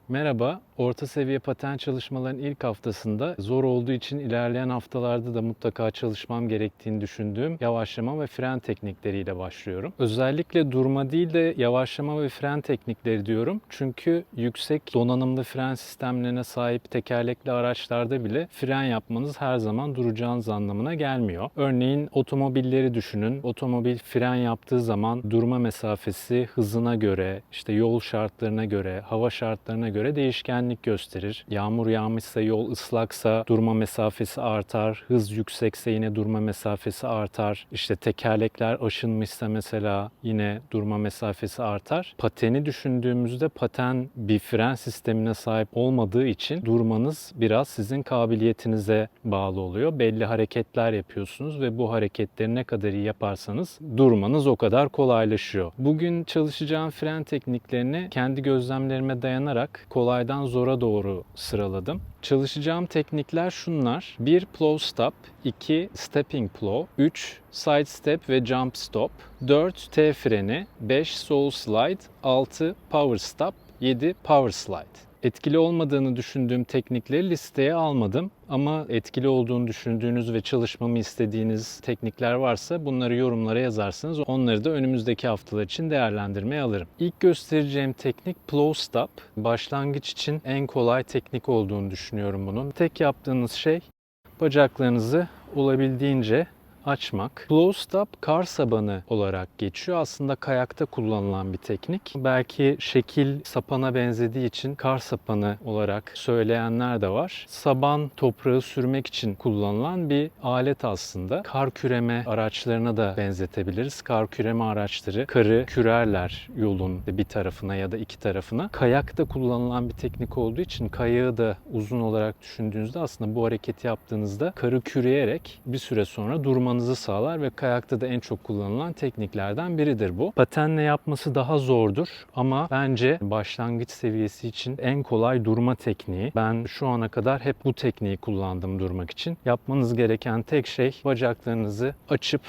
Merhaba, orta seviye paten çalışmaların ilk haftasında zor olduğu için ilerleyen haftalarda da mutlaka çalışmam gerektiğini düşündüğüm yavaşlama ve fren teknikleriyle başlıyorum. Özellikle durma değil de yavaşlama ve fren teknikleri diyorum. Çünkü yüksek donanımlı fren sistemlerine sahip tekerlekli araçlarda bile fren yapmanız her zaman duracağınız anlamına gelmiyor. Örneğin otomobilleri düşünün. Otomobil fren yaptığı zaman durma mesafesi hızına göre, işte yol şartlarına göre, hava şartlarına göre değişkenlik gösterir. Yağmur yağmışsa, yol ıslaksa durma mesafesi artar. Hız yüksekse yine durma mesafesi artar. İşte tekerlekler aşınmışsa mesela yine durma mesafesi artar. Pateni düşündüğümüzde paten bir fren sistemine sahip olmadığı için durmanız biraz sizin kabiliyetinize bağlı oluyor. Belli hareketler yapıyorsunuz ve bu hareketleri ne kadar iyi yaparsanız durmanız o kadar kolaylaşıyor. Bugün çalışacağım fren tekniklerini kendi gözlemlerime dayanarak kolaydan zora doğru sıraladım. Çalışacağım teknikler şunlar: 1 plow stop, 2 stepping plow, 3 side step ve jump stop, 4 T freni, 5 soul slide, 6 power stop, 7 power slide. Etkili olmadığını düşündüğüm teknikleri listeye almadım ama etkili olduğunu düşündüğünüz ve çalışmamı istediğiniz teknikler varsa bunları yorumlara yazarsanız onları da önümüzdeki haftalar için değerlendirmeye alırım. İlk göstereceğim teknik plow stop. Başlangıç için en kolay teknik olduğunu düşünüyorum bunun. Tek yaptığınız şey bacaklarınızı olabildiğince açmak. Plow stop kar sabanı olarak geçiyor. Aslında kayakta kullanılan bir teknik. Belki şekil sapana benzediği için kar sapanı olarak söyleyenler de var. Saban toprağı sürmek için kullanılan bir alet aslında. Kar küreme araçlarına da benzetebiliriz. Kar küreme araçları karı kürerler yolun bir tarafına ya da iki tarafına. Kayakta kullanılan bir teknik olduğu için kayağı da uzun olarak düşündüğünüzde aslında bu hareketi yaptığınızda karı küreyerek bir süre sonra durmanızı sağlar ve kayakta da en çok kullanılan tekniklerden biridir bu. Patenle yapması daha zordur ama bence başlangıç seviyesi için en kolay durma tekniği. Ben şu ana kadar hep bu tekniği kullandım durmak için. Yapmanız gereken tek şey bacaklarınızı açıp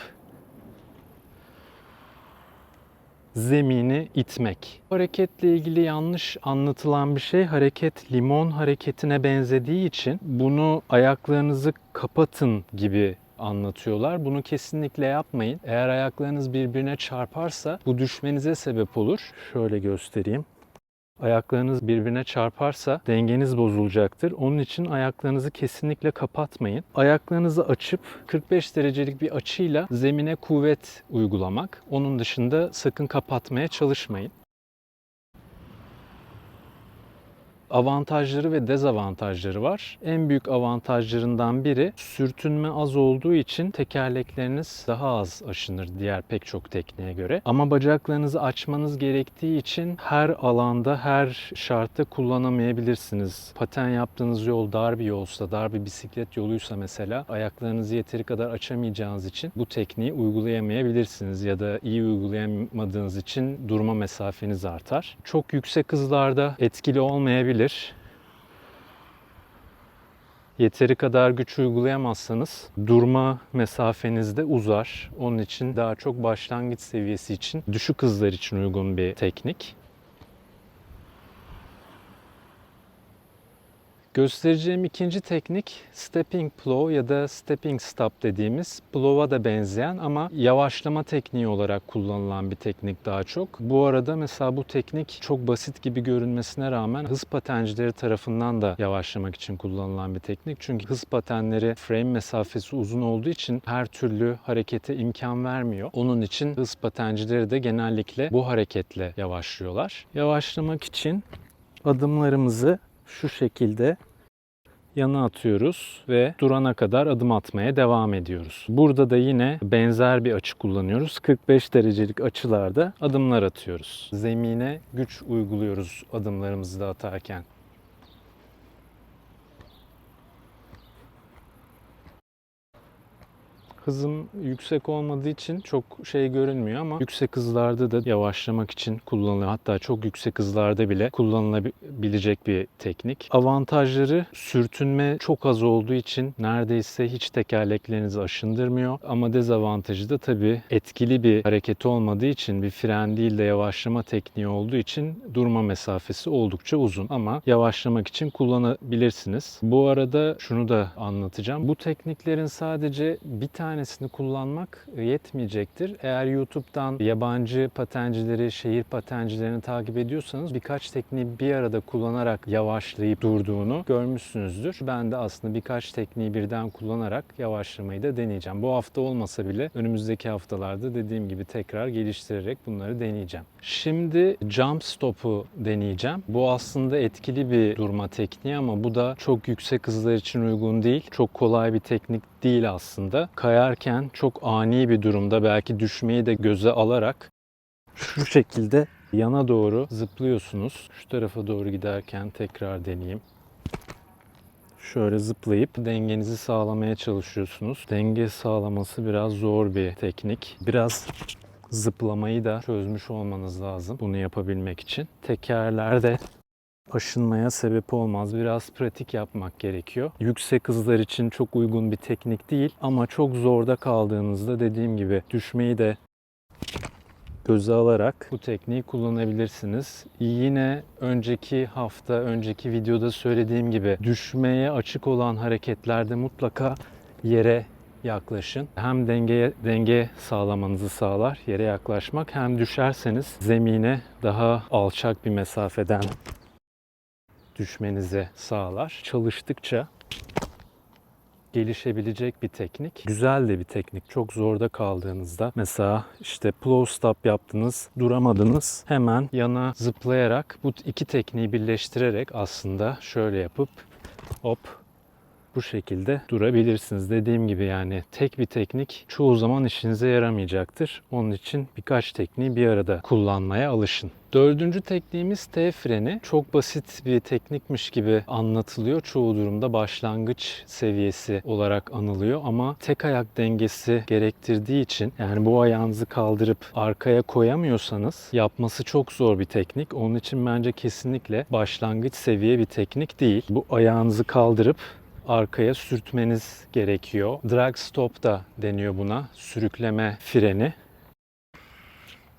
zemini itmek. Hareketle ilgili yanlış anlatılan bir şey, hareket limon hareketine benzediği için bunu ayaklarınızı kapatın gibi anlatıyorlar. Bunu kesinlikle yapmayın. Eğer ayaklarınız birbirine çarparsa bu düşmenize sebep olur. Şöyle göstereyim. Ayaklarınız birbirine çarparsa dengeniz bozulacaktır. Onun için ayaklarınızı kesinlikle kapatmayın. Ayaklarınızı açıp 45 derecelik bir açıyla zemine kuvvet uygulamak. Onun dışında sakın kapatmaya çalışmayın. Avantajları ve dezavantajları var. En büyük avantajlarından biri sürtünme az olduğu için tekerlekleriniz daha az aşınır diğer pek çok tekniğe göre. Ama bacaklarınızı açmanız gerektiği için her alanda, her şartta kullanamayabilirsiniz. Paten yaptığınız yol dar bir yolsa, dar bir bisiklet yoluysa mesela ayaklarınızı yeteri kadar açamayacağınız için bu tekniği uygulayamayabilirsiniz ya da iyi uygulayamadığınız için durma mesafeniz artar. Çok yüksek hızlarda etkili olmayabilir. Yeteri kadar güç uygulayamazsanız durma mesafeniz de uzar. Onun için daha çok başlangıç seviyesi için, düşük hızlar için uygun bir teknik. Göstereceğim ikinci teknik stepping plow ya da stepping stop dediğimiz plow'a da benzeyen ama yavaşlama tekniği olarak kullanılan bir teknik daha çok. Bu arada mesela bu teknik çok basit gibi görünmesine rağmen hız patencileri tarafından da yavaşlamak için kullanılan bir teknik. Çünkü hız patenleri frame mesafesi uzun olduğu için her türlü harekete imkan vermiyor. Onun için hız patencileri de genellikle bu hareketle yavaşlıyorlar. Yavaşlamak için adımlarımızı şu şekilde yana atıyoruz ve durana kadar adım atmaya devam ediyoruz. Burada da yine benzer bir açı kullanıyoruz. 45 derecelik açılarda adımlar atıyoruz. Zemine güç uyguluyoruz adımlarımızı da atarken. hızım yüksek olmadığı için çok şey görünmüyor ama yüksek hızlarda da yavaşlamak için kullanılıyor. Hatta çok yüksek hızlarda bile kullanılabilecek bir teknik. Avantajları, sürtünme çok az olduğu için neredeyse hiç tekerleklerinizi aşındırmıyor. Ama dezavantajı da tabii etkili bir hareket olmadığı için, bir fren değil de yavaşlama tekniği olduğu için durma mesafesi oldukça uzun. Ama yavaşlamak için kullanabilirsiniz. Bu arada şunu da anlatacağım. Bu tekniklerin sadece bir tanesini kullanmak yetmeyecektir. Eğer YouTube'dan yabancı patencileri, şehir patencilerini takip ediyorsanız birkaç tekniği bir arada kullanarak yavaşlayıp durduğunu görmüşsünüzdür. Ben de aslında birkaç tekniği birden kullanarak yavaşlamayı da deneyeceğim. Bu hafta olmasa bile önümüzdeki haftalarda dediğim gibi tekrar geliştirerek bunları deneyeceğim. Şimdi jump stop'u deneyeceğim. Bu aslında etkili bir durma tekniği ama bu da çok yüksek hızlar için uygun değil. Çok kolay bir teknik değil aslında. Kayarken çok ani bir durumda belki düşmeyi de göze alarak şu şekilde yana doğru zıplıyorsunuz. Şu tarafa doğru giderken tekrar deneyeyim. Şöyle zıplayıp dengenizi sağlamaya çalışıyorsunuz. Denge sağlaması biraz zor bir teknik. Biraz zıplamayı da çözmüş olmanız lazım bunu yapabilmek için. Tekerlerde aşınmaya sebep olmaz. Biraz pratik yapmak gerekiyor. Yüksek hızlar için çok uygun bir teknik değil ama çok zorda kaldığınızda dediğim gibi düşmeyi de göze alarak bu tekniği kullanabilirsiniz. Yine önceki hafta, önceki videoda söylediğim gibi düşmeye açık olan hareketlerde mutlaka yere yaklaşın. Hem denge sağlamanızı sağlar yere yaklaşmak, hem düşerseniz zemine daha alçak bir mesafeden düşmenizi sağlar. Çalıştıkça gelişebilecek bir teknik. Güzel de bir teknik. Çok zorda kaldığınızda mesela işte plow stop yaptınız, duramadınız. Hemen yana zıplayarak bu iki tekniği birleştirerek aslında şöyle yapıp hop bu şekilde durabilirsiniz. Dediğim gibi yani tek bir teknik çoğu zaman işinize yaramayacaktır. Onun için birkaç tekniği bir arada kullanmaya alışın. Dördüncü tekniğimiz T freni. Çok basit bir teknikmiş gibi anlatılıyor. Çoğu durumda başlangıç seviyesi olarak anılıyor ama tek ayak dengesi gerektirdiği için, yani bu ayağınızı kaldırıp arkaya koyamıyorsanız yapması çok zor bir teknik. Onun için bence kesinlikle başlangıç seviye bir teknik değil. Bu ayağınızı kaldırıp arkaya sürtmeniz gerekiyor. Drag stop da deniyor buna. Sürükleme freni.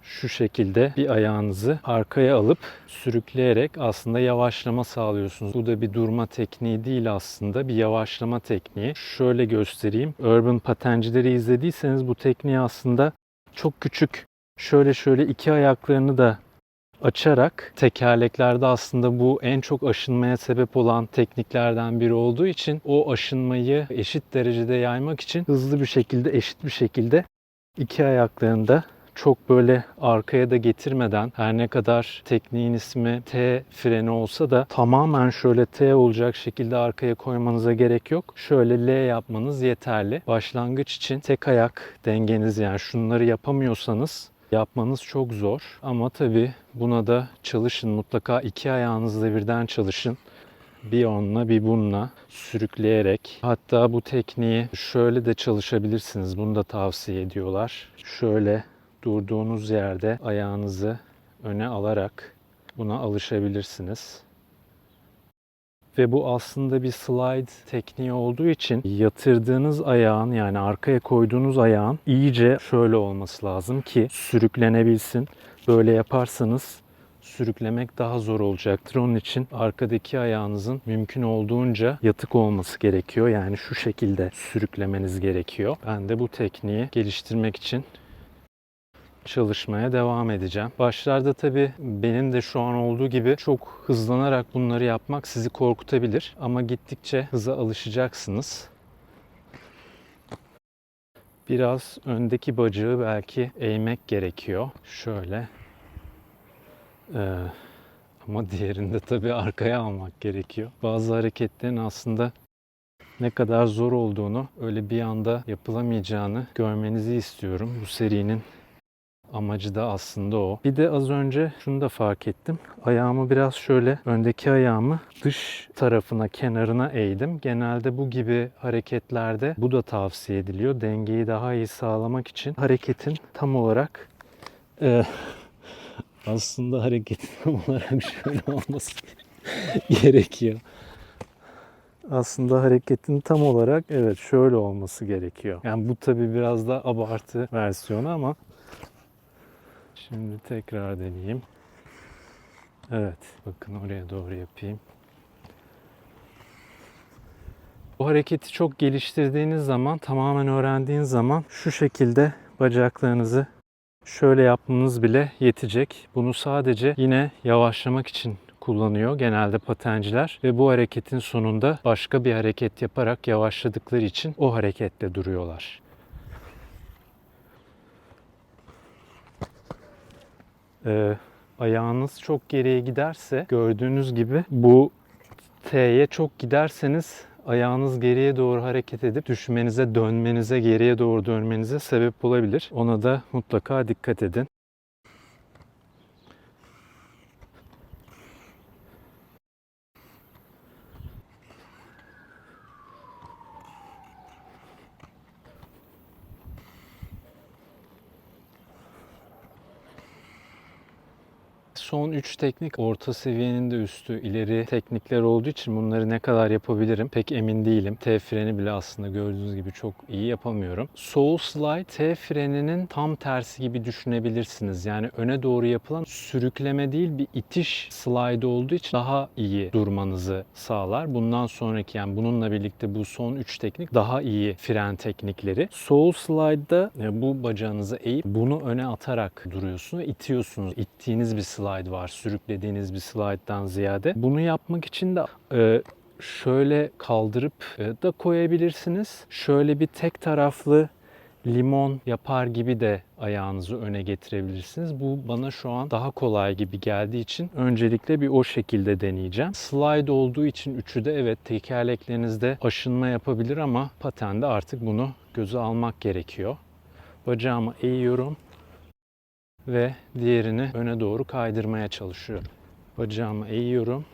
Şu şekilde bir ayağınızı arkaya alıp sürükleyerek aslında yavaşlama sağlıyorsunuz. Bu da bir durma tekniği değil aslında, bir yavaşlama tekniği. Şöyle göstereyim. Urban patencileri izlediyseniz bu tekniği aslında çok küçük şöyle iki ayaklarını da açarak, tekerleklerde aslında bu en çok aşınmaya sebep olan tekniklerden biri olduğu için o aşınmayı eşit derecede yaymak için hızlı bir şekilde, eşit bir şekilde iki ayaklarını da çok böyle arkaya da getirmeden, her ne kadar tekniğin ismi T freni olsa da tamamen şöyle T olacak şekilde arkaya koymanıza gerek yok. Şöyle L yapmanız yeterli. Başlangıç için tek ayak dengeniz, yani şunları yapamıyorsanız yapmanız çok zor. Ama tabii buna da çalışın. Mutlaka iki ayağınızla birden çalışın. Bir onunla bir bununla sürükleyerek. Hatta bu tekniği şöyle de çalışabilirsiniz. Bunu da tavsiye ediyorlar. Şöyle durduğunuz yerde ayağınızı öne alarak buna alışabilirsiniz. Ve bu aslında bir slide tekniği olduğu için yatırdığınız ayağın, yani arkaya koyduğunuz ayağın iyice şöyle olması lazım ki sürüklenebilsin. Böyle yaparsanız sürüklemek daha zor olacaktır. Onun için arkadaki ayağınızın mümkün olduğunca yatık olması gerekiyor. Yani şu şekilde sürüklemeniz gerekiyor. Ben de bu tekniği geliştirmek için çalışmaya devam edeceğim. Başlarda tabii benim de şu an olduğu gibi çok hızlanarak bunları yapmak sizi korkutabilir. Ama gittikçe hıza alışacaksınız. Biraz öndeki bacağı belki eğmek gerekiyor. Şöyle. Ama diğerinde tabii arkaya almak gerekiyor. Bazı hareketlerin aslında ne kadar zor olduğunu, öyle bir anda yapılamayacağını görmenizi istiyorum. Bu serinin Amacı da aslında o. Bir de az önce şunu da fark ettim. Ayağımı biraz şöyle, öndeki ayağımı dış tarafına, kenarına eğdim. Genelde bu gibi hareketlerde bu da tavsiye ediliyor. Dengeyi daha iyi sağlamak için hareketin tam olarak aslında hareketin tam olarak şöyle olması gerekiyor. Aslında hareketin tam olarak evet şöyle olması gerekiyor. Yani bu tabii biraz da abartı versiyonu ama şimdi tekrar deneyeyim. Evet, bakın oraya doğru yapayım. Bu hareketi çok geliştirdiğiniz zaman, tamamen öğrendiğiniz zaman şu şekilde bacaklarınızı şöyle yapmanız bile yetecek. Bunu sadece yine yavaşlamak için kullanıyor genelde patenciler ve bu hareketin sonunda başka bir hareket yaparak yavaşladıkları için o harekette duruyorlar. Ayağınız çok geriye giderse gördüğünüz gibi bu T'ye çok giderseniz ayağınız geriye doğru hareket edip düşmenize, dönmenize, geriye doğru dönmenize sebep olabilir. Ona da mutlaka dikkat edin. Son 3 teknik orta seviyenin de üstü, ileri teknikler olduğu için bunları ne kadar yapabilirim pek emin değilim. T freni bile aslında gördüğünüz gibi çok iyi yapamıyorum. Soul Slide T freninin tam tersi gibi düşünebilirsiniz. Yani öne doğru yapılan sürükleme değil bir itiş slide olduğu için daha iyi durmanızı sağlar. Bundan sonraki yani bununla birlikte bu son 3 teknik daha iyi fren teknikleri. Soul Slide'da bu bacağınızı eğip bunu öne atarak duruyorsunuz ve itiyorsunuz. İttiğiniz bir slide var. Sürüklediğiniz bir slide'dan ziyade. Bunu yapmak için de şöyle kaldırıp da koyabilirsiniz. Şöyle bir tek taraflı limon yapar gibi de ayağınızı öne getirebilirsiniz. Bu bana şu an daha kolay gibi geldiği için öncelikle bir o şekilde deneyeceğim. Slide olduğu için üçü de evet tekerleklerinizde aşınma yapabilir ama patende artık bunu göze almak gerekiyor. Bacağımı eğiyorum ve diğerini öne doğru kaydırmaya çalışıyorum. Bacağımı eğiyorum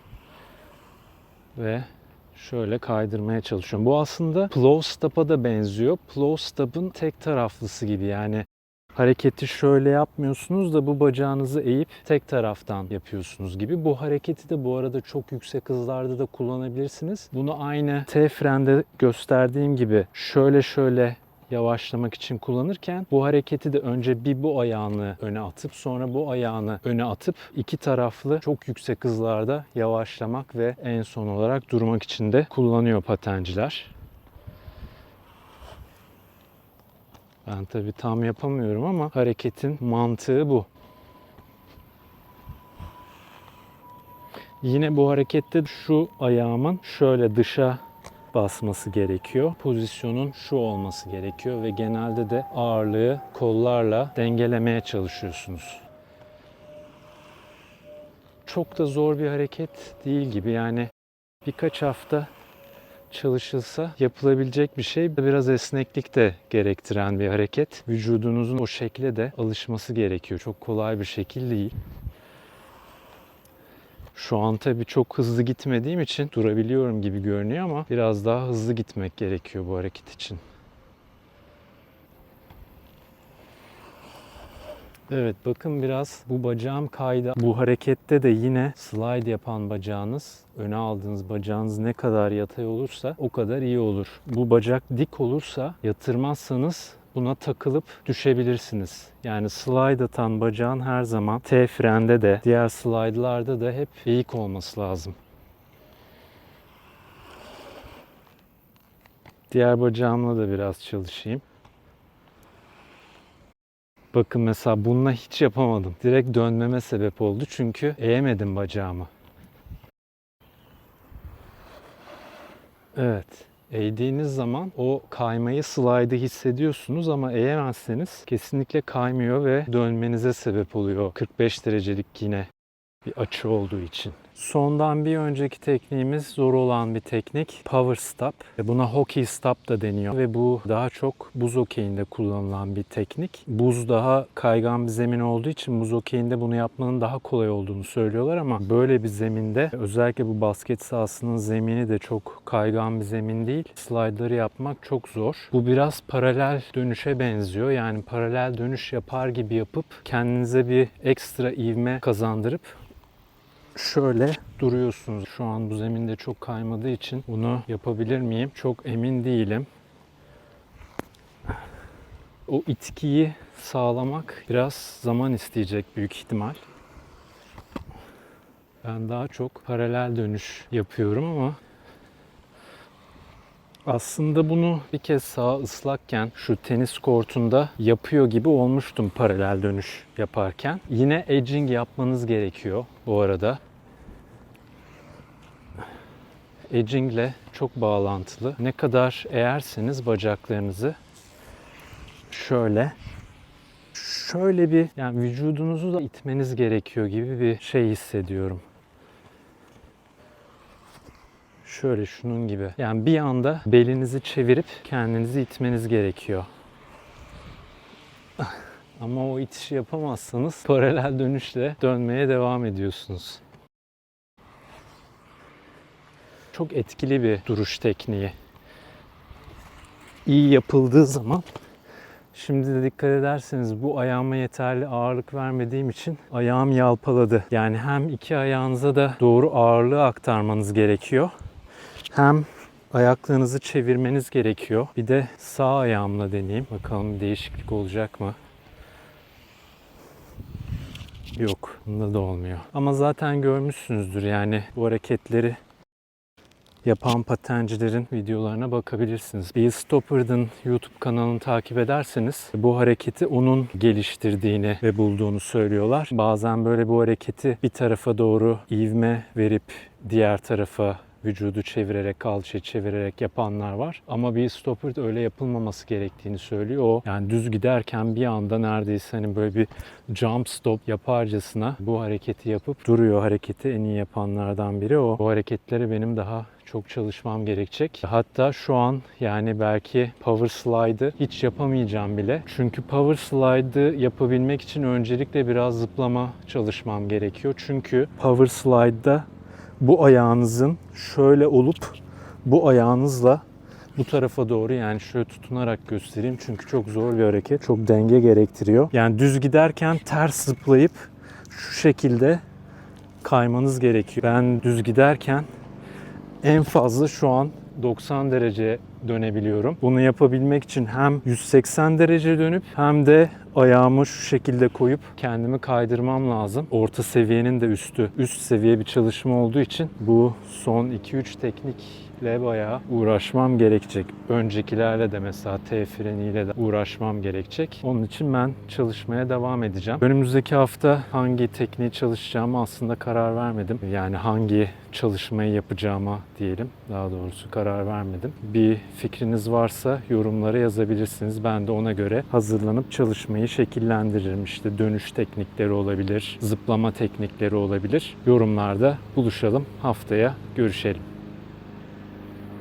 ve şöyle kaydırmaya çalışıyorum. Bu aslında plow stop'a da benziyor. Plow stop'ın tek taraflısı gibi yani hareketi şöyle yapmıyorsunuz da bu bacağınızı eğip tek taraftan yapıyorsunuz gibi. Bu hareketi de bu arada çok yüksek hızlarda da kullanabilirsiniz. Bunu aynı T frende gösterdiğim gibi şöyle yavaşlamak için kullanırken bu hareketi de önce bir bu ayağını öne atıp sonra bu ayağını öne atıp iki taraflı çok yüksek hızlarda yavaşlamak ve en son olarak durmak için de kullanıyor patenciler. Ben tabii tam yapamıyorum ama hareketin mantığı bu. Yine bu harekette şu ayağımın şöyle dışa basması gerekiyor. Pozisyonun şu olması gerekiyor ve genelde de ağırlığı kollarla dengelemeye çalışıyorsunuz. Çok da zor bir hareket değil gibi yani birkaç hafta çalışılsa yapılabilecek bir şey. Biraz esneklik de gerektiren bir hareket. Vücudunuzun o şekle de alışması gerekiyor. Çok kolay bir şekil değil. Şu an tabii çok hızlı gitmediğim için durabiliyorum gibi görünüyor ama biraz daha hızlı gitmek gerekiyor bu hareket için. Evet bakın biraz bu bacağım kaydı. Bu harekette de yine slide yapan bacağınız, öne aldığınız bacağınız ne kadar yatay olursa o kadar iyi olur. Bu bacak dik olursa yatırmazsanız buna takılıp düşebilirsiniz. Yani slide atan bacağın her zaman T frende de diğer slide'larda da hep eğik olması lazım. Diğer bacağımla da biraz çalışayım. Bakın mesela bununla hiç yapamadım. Direkt dönmeme sebep oldu çünkü eğemedim bacağımı. Evet. Eğdiğiniz zaman o kaymayı, slide'ı hissediyorsunuz ama eğemezseniz kesinlikle kaymıyor ve dönmenize sebep oluyor. 45 derecelik yine bir açı olduğu için. Sondan bir önceki tekniğimiz zor olan bir teknik. Power stop. Buna hockey stop da deniyor ve bu daha çok buz okeyinde kullanılan bir teknik. Buz daha kaygan bir zemin olduğu için buz okeyinde bunu yapmanın daha kolay olduğunu söylüyorlar ama böyle bir zeminde, özellikle bu basket sahasının zemini de çok kaygan bir zemin değil. Slide'ları yapmak çok zor. Bu biraz paralel dönüşe benziyor. Yani paralel dönüş yapar gibi yapıp kendinize bir ekstra ivme kazandırıp şöyle duruyorsunuz. Şu an bu zeminde çok kaymadığı için bunu yapabilir miyim? Çok emin değilim. O itkiyi sağlamak biraz zaman isteyecek büyük ihtimal. Ben daha çok paralel dönüş yapıyorum ama aslında bunu bir kez saha ıslakken şu tenis kortunda yapıyor gibi olmuştum paralel dönüş yaparken. Yine edging yapmanız gerekiyor bu arada. Edgingle çok bağlantılı. Ne kadar eğerseniz bacaklarınızı şöyle bir, yani vücudunuzu da itmeniz gerekiyor gibi bir şey hissediyorum. Şöyle şunun gibi. Yani bir anda belinizi çevirip kendinizi itmeniz gerekiyor. Ama o itişi yapamazsanız paralel dönüşle dönmeye devam ediyorsunuz. Çok etkili bir duruş tekniği. İyi yapıldığı zaman, şimdi de dikkat ederseniz bu ayağıma yeterli ağırlık vermediğim için ayağım yalpaladı. Yani hem iki ayağınıza da doğru ağırlığı aktarmanız gerekiyor, hem ayaklarınızı çevirmeniz gerekiyor. Bir de sağ ayağımla deneyeyim. Bakalım bir değişiklik olacak mı? Yok, bunda da olmuyor. Ama zaten görmüşsünüzdür, yani bu hareketleri yapan patencilerin videolarına bakabilirsiniz. Bill Stoppard'ın YouTube kanalını takip ederseniz bu hareketi onun geliştirdiğini ve bulduğunu söylüyorlar. Bazen böyle bu hareketi bir tarafa doğru ivme verip diğer tarafa vücudu çevirerek, kalçayı çevirerek yapanlar var. Ama Bill Stoppard öyle yapılmaması gerektiğini söylüyor. O yani düz giderken bir anda neredeyse hani böyle bir jump stop yaparcasına bu hareketi yapıp duruyor. Hareketi en iyi yapanlardan biri o. Bu hareketleri benim daha çok çalışmam gerekecek. Hatta şu an yani belki power slide'ı hiç yapamayacağım bile. Çünkü power slide'ı yapabilmek için öncelikle biraz zıplama çalışmam gerekiyor. Çünkü power slide'da bu ayağınızın şöyle olup bu ayağınızla bu tarafa doğru, yani şöyle tutunarak göstereyim çünkü çok zor bir hareket. Çok denge gerektiriyor. Yani düz giderken ters zıplayıp şu şekilde kaymanız gerekiyor. Ben düz giderken en fazla şu an 90 derece dönebiliyorum. Bunu yapabilmek için hem 180 derece dönüp hem de ayağımı şu şekilde koyup kendimi kaydırmam lazım. Orta seviyenin de üst seviye bir çalışma olduğu için bu son 2-3 teknikle bayağı uğraşmam gerekecek. Öncekilerle de mesela T freniyle de uğraşmam gerekecek. Onun için ben çalışmaya devam edeceğim. Önümüzdeki hafta hangi tekniği çalışacağımı aslında karar vermedim. Yani hangi çalışmayı yapacağıma diyelim. Daha doğrusu karar vermedim. Bir fikriniz varsa yorumlara yazabilirsiniz. Ben de ona göre hazırlanıp çalışmayı şekillendiririm. İşte dönüş teknikleri olabilir, zıplama teknikleri olabilir. Yorumlarda buluşalım. Haftaya görüşelim.